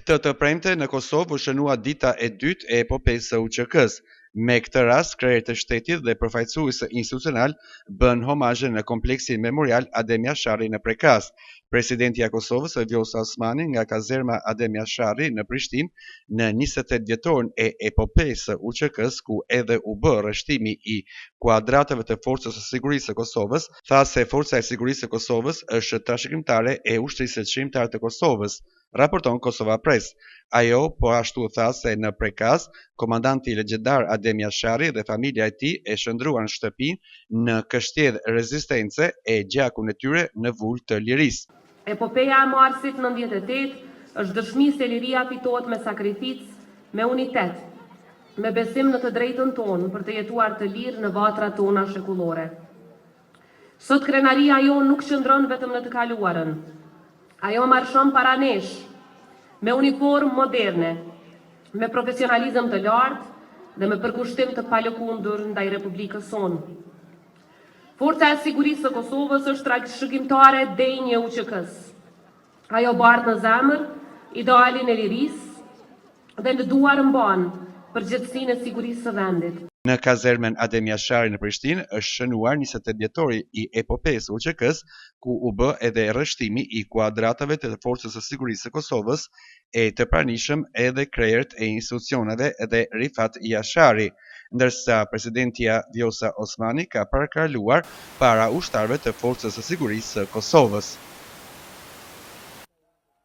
Këtë premte në Kosovë u shënua dita e dytë e epopesë së UÇK-s. Me këtë rast, krerët e shtetit dhe përfaqësues institucional bën homazhe në kompleksin memorial Adem Jashari në Prekaz. Presidenti i Kosovës, Vjosa Osmani, nga kazerma Adem Jashari në Prishtinë në 28 dhjetorin e epopesë së UÇK-s, ku edhe u bë rreshtimi i kuadratave të Forcës së Sigurisë së Kosovës, tha se Forca e Sigurisë së Kosovës është trashëgimtare e ushtrisë çmimtare të Kosovës, raporton Kosova Press. Ajo po ashtu tha se në Prekaz, komandanti legjendar Adem Jashari dhe familja e tij e shndruan shtëpinë në kështjedh rezistence e gjakun e tyre në Vulë të Lirisë. Epopeja e Marsit 98 është dëshmi se liria fitohet me sakrificë, me unitet, me besim në të drejtën tonë për të jetuar të lirë në vatrat tona shekullore. Sot krenaria jonë nuk qëndron vetëm në të kaluarën. Ajo marshon para nesh, me uniformë moderne, me profesionalizëm të lartë dhe me përkushtim të palëkundur ndaj Republikës sonë. Forca e Sigurisë së Kosovës është trashëgimtare denjë e UÇK-s. Ajo bart në zemër idealin e lirisë dhe në duar mban përgjegjësinë e sigurisë së vendit. Në kazermen Adem Jashari në Prishtinë është shënuar 28 dhjetori i epopesë UÇK-s, ku u bë edhe rreshtimi i kuadratave të Forcës së Sigurisë së Kosovës e të pranishëm edhe krerët e institucioneve dhe Rifat Jashari, ndërsa presidentia Vjosa Osmani ka parakaluar para ushtarëve të Forcës së Sigurisë së Kosovës.